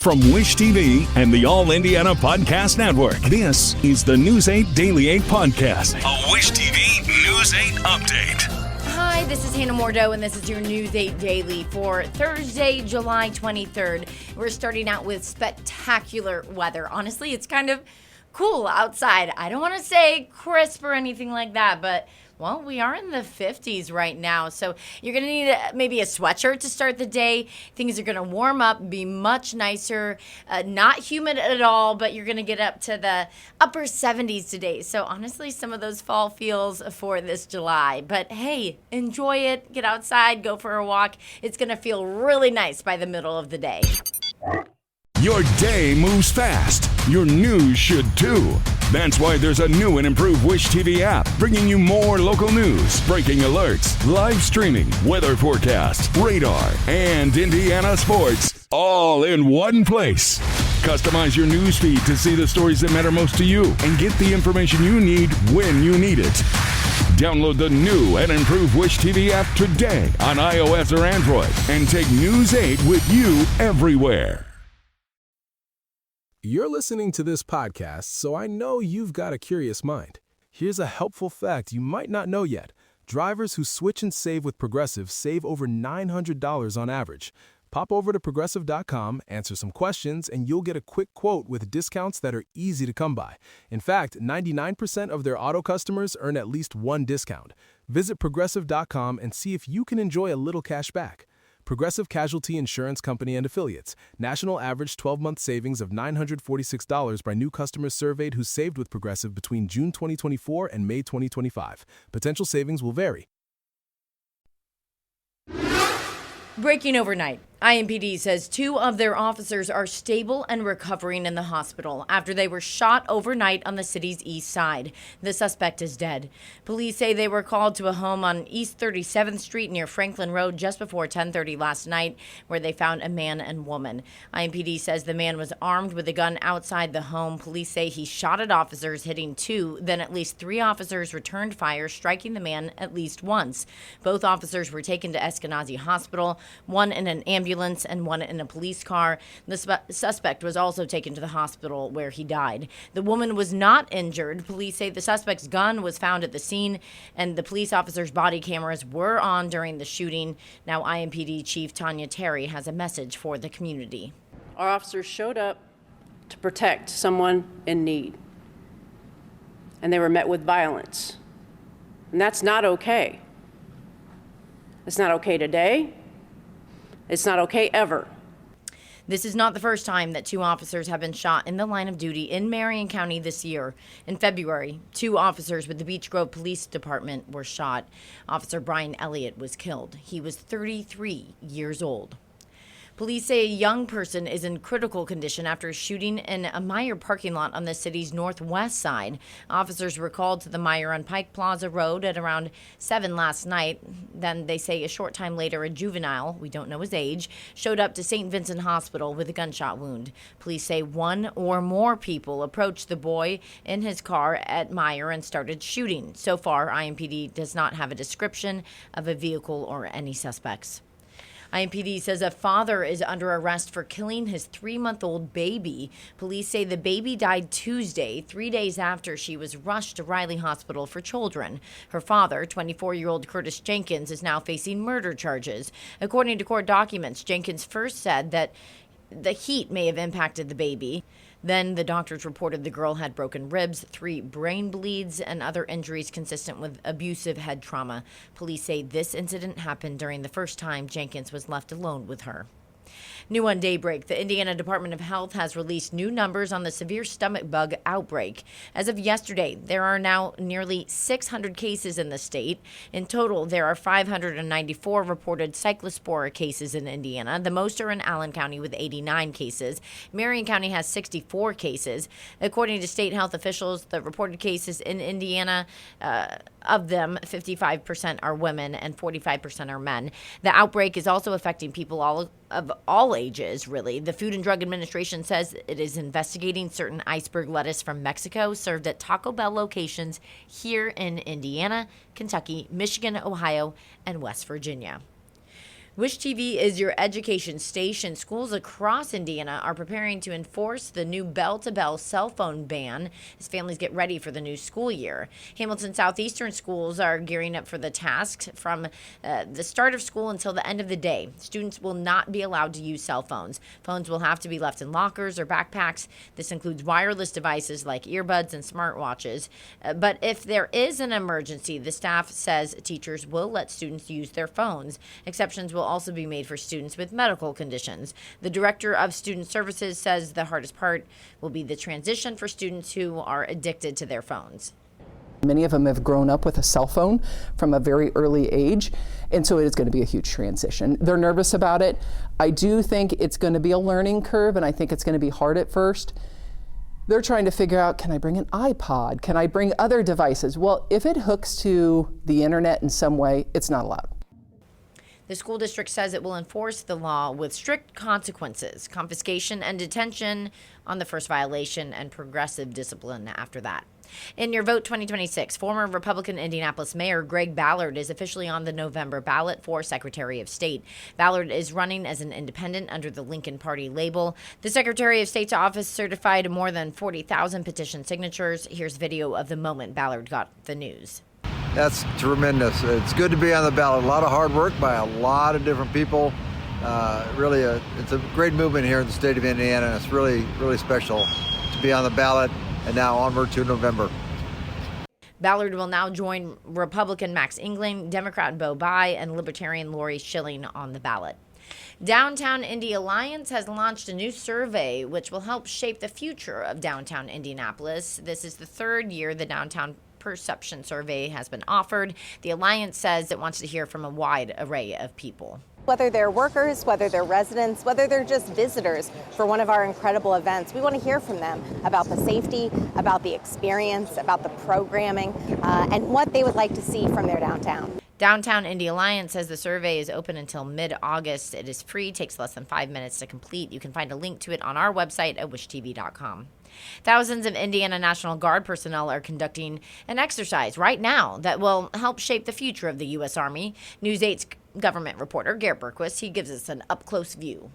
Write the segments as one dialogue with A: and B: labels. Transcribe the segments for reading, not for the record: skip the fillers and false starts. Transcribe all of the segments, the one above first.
A: From Wish TV and the All Indiana Podcast Network, this is the News 8 Daily 8 Podcast, a Wish TV News 8 update.
B: Hi, this is Hannah Mordeau, and this is your News 8 Daily for Thursday, July 23rd. We're starting out with spectacular weather. Honestly, it's kind of cool outside. I don't want to say crisp or anything like that, but well, we are in the 50s right now, so you're going to need maybe a sweatshirt to start the day. Things are going to warm up, be much nicer, not humid at all, but you're going to get up to the upper 70s today. So honestly, some of those fall feels for this July. But hey, enjoy it, get outside, go for a walk. It's going to feel really nice by the middle of the day.
A: Your day moves fast. Your news should too. That's why there's a new and improved Wish TV app, bringing you more local news, breaking alerts, live streaming, weather forecasts, radar, and Indiana sports, all in one place. Customize your news feed to see the stories that matter most to you and get the information you need when you need it. Download the new and improved Wish TV app today on iOS or Android and take News 8 with you everywhere.
C: You're listening to this podcast, so I know you've got a curious mind. Here's a helpful fact you might not know yet. Drivers who switch and save with Progressive save over $900 on average. Pop over to Progressive.com, answer some questions, and you'll get a quick quote with discounts that are easy to come by. In fact, 99% of their auto customers earn at least one discount. Visit Progressive.com and see if you can enjoy a little cash back. Progressive Casualty Insurance Company and Affiliates. National average 12-month savings of $946 by new customers surveyed who saved with Progressive between June 2024 and May 2025. Potential savings will vary.
B: Breaking overnight, IMPD says 2 of their officers are stable and recovering in the hospital after they were shot overnight on the city's east side. The suspect is dead. Police say they were called to a home on East 37th Street near Franklin Road just before 10:30 last night, where they found a man and woman. IMPD says the man was armed with a gun outside the home. Police say he shot at officers, hitting 2. Then at least 3 officers returned fire, striking the man at least once. Both officers were taken to Eskenazi Hospital, one in an ambulance and one in a police car. The suspect was also taken to the hospital where he died. The woman was not injured. Police say the suspect's gun was found at the scene and the police officer's body cameras were on during the shooting. Now IMPD Chief Tanya Terry has a message for the community.
D: Our officers showed up to protect someone in need, and they were met with violence. And that's not okay. It's not okay today. It's not okay ever.
B: This is not the first time that 2 officers have been shot in the line of duty in Marion County this year. In February, 2 officers with the Beech Grove Police Department were shot. Officer Brian Elliott was killed. He was 33 years old. Police say a young person is in critical condition after a shooting in a Meijer parking lot on the city's northwest side. Officers were called to the Meijer on Pike Plaza Road at around 7 last night. Then they say a short time later, a juvenile, we don't know his age, showed up to St. Vincent Hospital with a gunshot wound. Police say 1 or more people approached the boy in his car at Meijer and started shooting. So far, IMPD does not have a description of a vehicle or any suspects. IMPD says a father is under arrest for killing his 3-month-old baby. Police say the baby died Tuesday, 3 days after she was rushed to Riley Hospital for Children. Her father, 24-year-old Curtis Jenkins, is now facing murder charges. According to court documents, Jenkins first said that the heat may have impacted the baby. Then the doctors reported the girl had broken ribs, 3 brain bleeds, and other injuries consistent with abusive head trauma. Police say this incident happened during the first time Jenkins was left alone with her. New on Daybreak, the Indiana Department of Health has released new numbers on the severe stomach bug outbreak. As of yesterday, there are now nearly 600 cases in the state. In total, there are 594 reported cyclospora cases in Indiana. The most are in Allen County with 89 cases. Marion County has 64 cases. According to state health officials, the reported cases in Indiana, of them, 55% are women and 45% are men. The outbreak is also affecting people of all ages, really. The Food and Drug Administration says it is investigating certain iceberg lettuce from Mexico served at Taco Bell locations here in Indiana, Kentucky, Michigan, Ohio, and West Virginia. Wish TV is your education station. Schools across Indiana are preparing to enforce the new bell-to-bell cell phone ban as families get ready for the new school year. Hamilton Southeastern schools are gearing up for the task from the start of school until the end of the day. Students will not be allowed to use cell phones. Phones will have to be left in lockers or backpacks. This includes wireless devices like earbuds and smartwatches. But if there is an emergency, the staff says teachers will let students use their phones. Exceptions will also be made for students with medical conditions. The director of student services says the hardest part will be the transition for students who are addicted to their phones.
E: Many of them have grown up with a cell phone from a very early age, and so it is going to be a huge transition. They're nervous about it. I do think it's going to be a learning curve, and I think it's going to be hard at first. They're trying to figure out, can I bring an iPod? Can I bring other devices? Well, if it hooks to the internet in some way, it's not allowed.
B: The school district says it will enforce the law with strict consequences, confiscation and detention on the first violation, and progressive discipline after that. In your vote 2026, former Republican Indianapolis Mayor Greg Ballard is officially on the November ballot for Secretary of State. Ballard is running as an independent under the Lincoln Party label. The Secretary of State's office certified more than 40,000 petition signatures. Here's video of the moment Ballard got the news.
F: That's tremendous. It's good to be on the ballot. A lot of hard work by a lot of different people. It's a great movement here in the state of Indiana, and it's really, really special to be on the ballot, and now onward to November.
B: Ballard will now join Republican Max England, Democrat Bo Bai, and Libertarian Lori Schilling on the ballot. Downtown Indy Alliance has launched a new survey which will help shape the future of downtown Indianapolis. This is the third year the Downtown Perception Survey has been offered. The Alliance says it wants to hear from a wide array of people.
G: Whether they're workers, whether they're residents, whether they're just visitors for one of our incredible events, we want to hear from them about the safety, about the experience, about the programming, and what they would like to see from their downtown.
B: Downtown Indy Alliance says the survey is open until mid-August. It is free, takes less than 5 minutes to complete. You can find a link to it on our website at wishtv.com. Thousands of Indiana National Guard personnel are conducting an exercise right now that will help shape the future of the U.S. Army. News 8's government reporter, Garrett Berquist, he gives us an up-close view.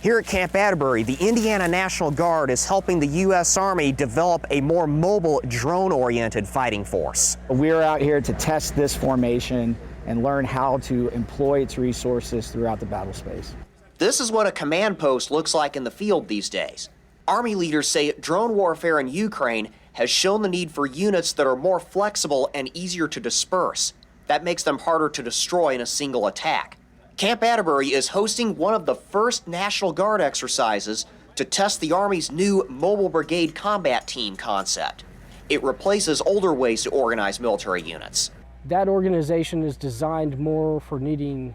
H: Here at Camp Atterbury, the Indiana National Guard is helping the U.S. Army develop a more mobile, drone-oriented fighting force.
I: We're out here to test this formation and learn how to employ its resources throughout the battle space.
H: This is what a command post looks like in the field these days. Army leaders say drone warfare in Ukraine has shown the need for units that are more flexible and easier to disperse. That makes them harder to destroy in a single attack. Camp Atterbury is hosting one of the first National Guard exercises to test the Army's new Mobile Brigade Combat Team concept. It replaces older ways to organize military units.
J: That organization is designed more for needing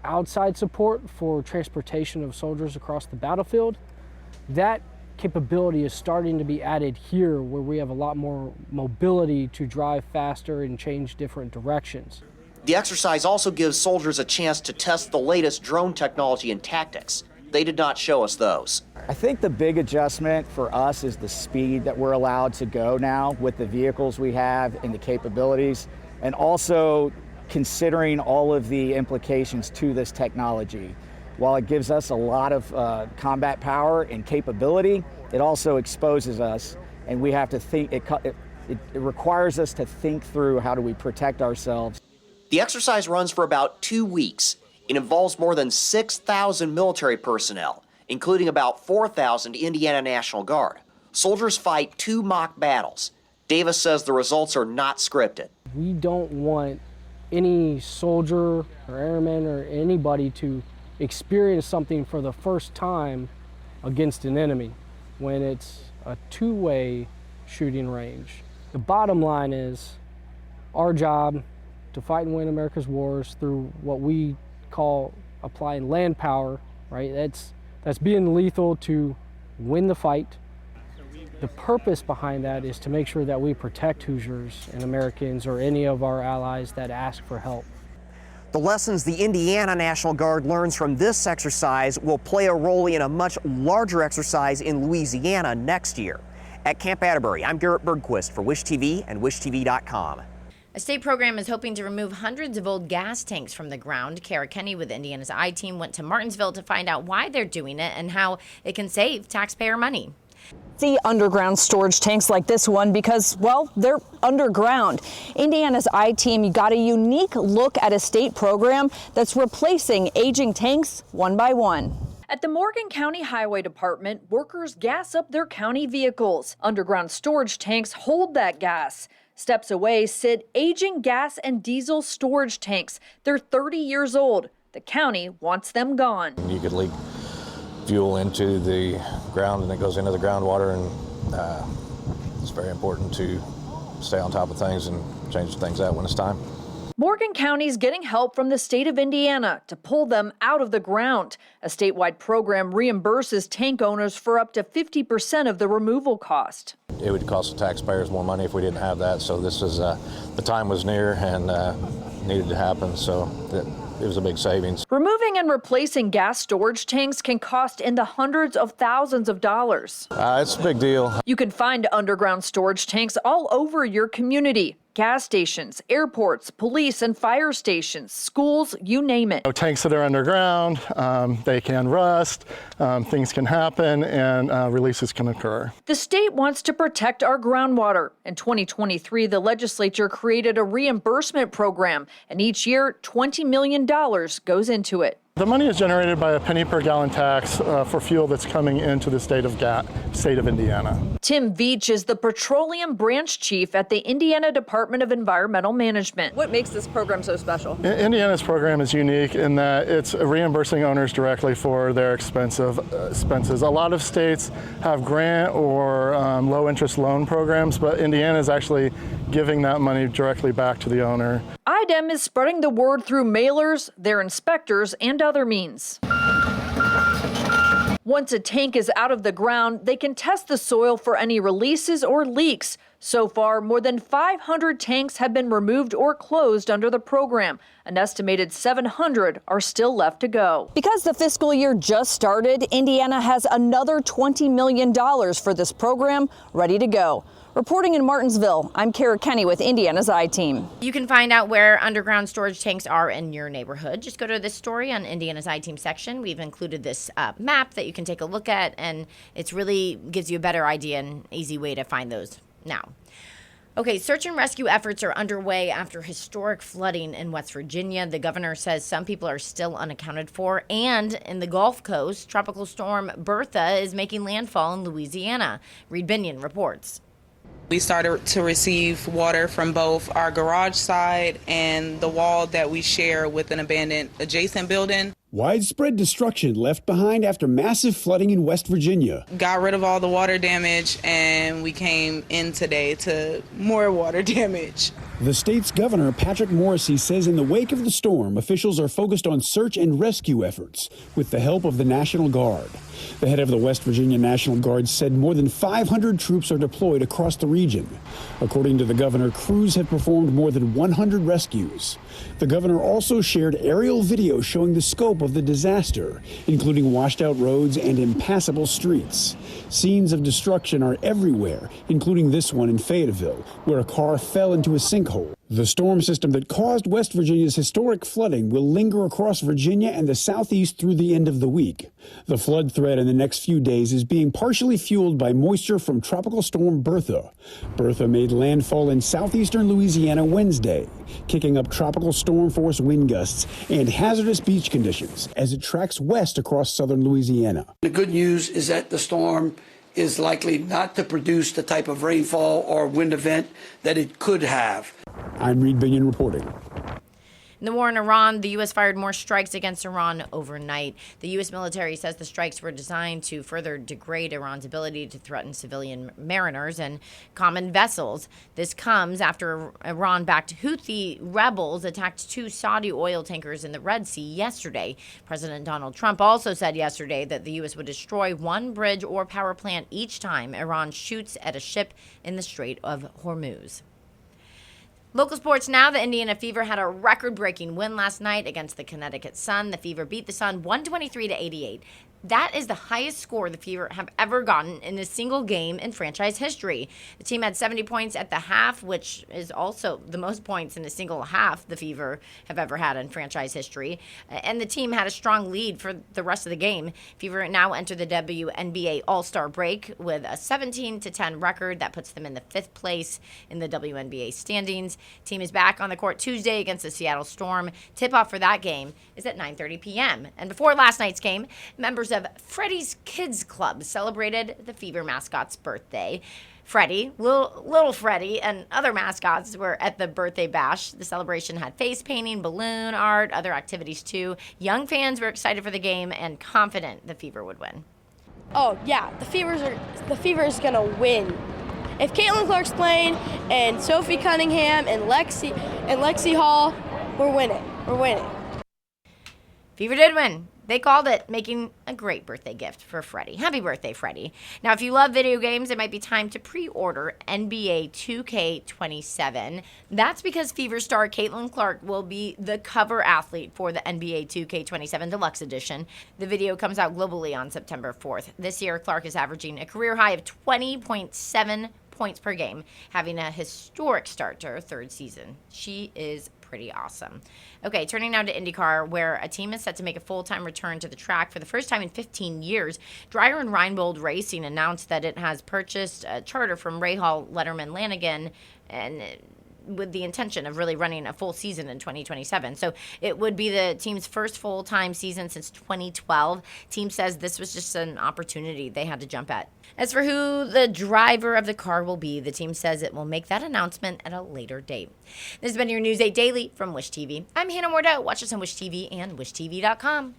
J: outside support for transportation of soldiers across the battlefield. That capability is starting to be added here, where we have a lot more mobility to drive faster and change different directions.
H: The exercise also gives soldiers a chance to test the latest drone technology and tactics. They did not show us those.
I: I think the big adjustment for us is the speed that we're allowed to go now with the vehicles we have and the capabilities, and also considering all of the implications to this technology. While it gives us a lot of combat power and capability, it also exposes us, and we have to think, it requires us to think through how do we protect ourselves.
H: The exercise runs for about 2 weeks. It involves more than 6,000 military personnel, including about 4,000 Indiana National Guard. Soldiers fight 2 mock battles. Davis says the results are not scripted.
J: We don't want any soldier or airman or anybody to experience something for the first time against an enemy when it's a two-way shooting range. The bottom line is our job to fight and win America's wars through what we call applying land power, right? That's being lethal to win the fight. The purpose behind that is to make sure that we protect Hoosiers and Americans or any of our allies that ask for help.
H: The lessons the Indiana National Guard learns from this exercise will play a role in a much larger exercise in Louisiana next year. At Camp Atterbury, I'm Garrett Bergquist for Wish TV and WishTV.com.
B: A state program is hoping to remove hundreds of old gas tanks from the ground. Kara Kenny with Indiana's I-Team went to Martinsville to find out why they're doing it and how it can save taxpayer money.
K: See underground storage tanks like this one because, well, they're underground. Indiana's I-Team got a unique look at a state program that's replacing aging tanks one by one.
L: At the Morgan County Highway Department, workers gas up their county vehicles. Underground storage tanks hold that gas. Steps away sit aging gas and diesel storage tanks. They're 30 years old. The county wants them gone.
M: You could leak fuel into the ground and it goes into the groundwater, and it's very important to stay on top of things and change things out when it's time.
L: Morgan County's getting help from the state of Indiana to pull them out of the ground. A statewide program reimburses tank owners for up to 50% of the removal cost.
M: It would cost the taxpayers more money if we didn't have that, so this is, the time was near and needed to happen, so it was a big savings.
L: Removing and replacing gas storage tanks can cost in the hundreds of thousands of dollars.
M: It's a big deal.
L: You can find underground storage tanks all over your community. Gas stations, airports, police and fire stations, schools, you name it.
N: Tanks that are underground, they can rust, things can happen, and releases can occur.
L: The state wants to protect our groundwater. In 2023, the legislature created a reimbursement program, and each year, $20 million goes into it.
N: The money is generated by a penny per gallon tax for fuel that's coming into the state of Indiana.
L: Tim Veach is the petroleum branch chief at the Indiana Department of Environmental Management.
K: What makes this program so special?
N: Indiana's program is unique in that it's reimbursing owners directly for their expenses. A lot of states have grant or low interest loan programs, but Indiana is actually giving that money directly back to the owner.
L: IDEM is spreading the word through mailers, their inspectors, and other means. Once a tank is out of the ground, they can test the soil for any releases or leaks. So far, more than 500 tanks have been removed or closed under the program. An estimated 700 are still left to go.
K: Because the fiscal year just started, Indiana has another $20 million for this program ready to go. Reporting in Martinsville, I'm Kara Kenny with Indiana's I-Team.
B: You can find out where underground storage tanks are in your neighborhood. Just go to this story on Indiana's I-Team section. We've included this map that you can take a look at, and it really gives you a better idea and easy way to find those now. Okay, search and rescue efforts are underway after historic flooding in West Virginia. The governor says some people are still unaccounted for. And in the Gulf Coast, Tropical Storm Bertha is making landfall in Louisiana. Reed Binion reports.
O: We started to receive water from both our garage side and the wall that we share with an abandoned adjacent building.
P: Widespread destruction left behind after massive flooding in West Virginia.
O: Got rid of all the water damage, and we came in today to more water damage.
P: The state's governor, Patrick Morrisey, says in the wake of the storm, officials are focused on search and rescue efforts with the help of the National Guard. The head of the West Virginia National Guard said more than 500 troops are deployed across the region. According to the governor, crews have performed more than 100 rescues. The governor also shared aerial video showing the scope of the disaster, including washed out roads and impassable streets. Scenes of destruction are everywhere, including this one in Fayetteville, where a car fell into a sinkhole. The storm system that caused West Virginia's historic flooding will linger across Virginia and the southeast through the end of the week. The flood threat in the next few days is being partially fueled by moisture from Tropical Storm Bertha. Bertha made landfall in southeastern Louisiana Wednesday, kicking up tropical storm force wind gusts and hazardous beach conditions as it tracks west across southern Louisiana.
Q: The good news is that the storm is likely not to produce the type of rainfall or wind event that it could have.
P: I'm Reed Binion reporting.
B: In the war in Iran, the U.S. fired more strikes against Iran overnight. The U.S. military says the strikes were designed to further degrade Iran's ability to threaten civilian mariners and common vessels. This comes after Iran-backed Houthi rebels attacked 2 Saudi oil tankers in the Red Sea yesterday. President Donald Trump also said yesterday that the U.S. would destroy 1 bridge or power plant each time Iran shoots at a ship in the Strait of Hormuz. Local sports now. The Indiana Fever had a record-breaking win last night against the Connecticut Sun. The Fever beat the Sun 123-88. That is the highest score the Fever have ever gotten in a single game in franchise history. The team had 70 points at the half, which is also the most points in a single half the Fever have ever had in franchise history. And the team had a strong lead for the rest of the game. Fever now enter the WNBA All-Star break with a 17-10 record. That puts them in the 5th place in the WNBA standings. Team is back on the court Tuesday against the Seattle Storm. Tip-off for that game is at 9:30 p.m. And before last night's game, members of Freddie's Kids Club celebrated the Fever mascot's birthday. Freddie, little Freddie, and other mascots were at the birthday bash. The celebration had face painting, balloon art, other activities too. Young fans were excited for the game and confident the Fever would win.
R: Oh yeah, the Fever is gonna win. If Caitlin Clark's playing and Sophie Cunningham and Lexi Hall, we're winning. We're winning.
B: Fever did win. They called it, making a great birthday gift for Freddie. Happy birthday, Freddie. Now, if you love video games, it might be time to pre-order NBA 2K27. That's because Fever star Caitlin Clark will be the cover athlete for the NBA 2K27 Deluxe Edition. The video comes out globally on September 4th. This year, Clark is averaging a career high of 20.7 points per game, having a historic start to her 3rd season. She is pretty awesome. Okay, turning now to IndyCar, where a team is set to make a full-time return to the track for the first time in 15 years. Dreyer and Reinbold Racing announced that it has purchased a charter from Rahal, Letterman, Lanigan, and with the intention of really running a full season in 2027. So it would be the team's first full-time season since 2012. Team says this was just an opportunity they had to jump at. As for who the driver of the car will be, the team says it will make that announcement at a later date. This has been your News 8 Daily from Wish TV. I'm Hannah Mordeau. Watch us on Wish TV and WishTV.com.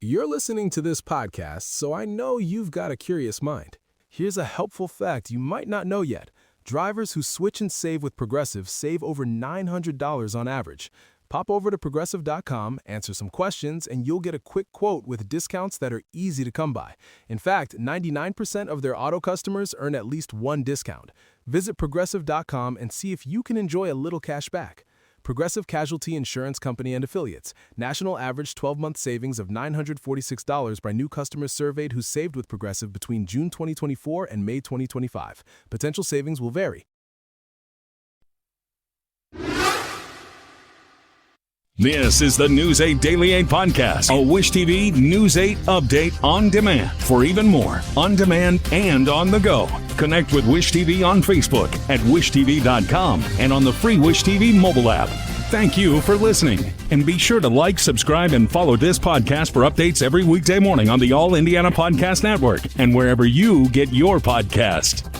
C: You're listening to this podcast, so I know you've got a curious mind. Here's a helpful fact you might not know yet. Drivers who switch and save with Progressive save over $900 on average. Pop over to Progressive.com, answer some questions, and you'll get a quick quote with discounts that are easy to come by. In fact, 99% of their auto customers earn at least one discount. Visit Progressive.com and see if you can enjoy a little cash back. Progressive Casualty Insurance Company and Affiliates. National average 12-month savings of $946 by new customers surveyed who saved with Progressive between June 2024 and May 2025. Potential savings will vary.
A: This is the News 8 Daily 8 podcast, a Wish TV News 8 update on demand. For even more, on demand and on the go. Connect with Wish TV on Facebook at wishtv.com and on the free Wish TV mobile app. Thank you for listening. And be sure to like, subscribe, and follow this podcast for updates every weekday morning on the All Indiana Podcast Network and wherever you get your podcast.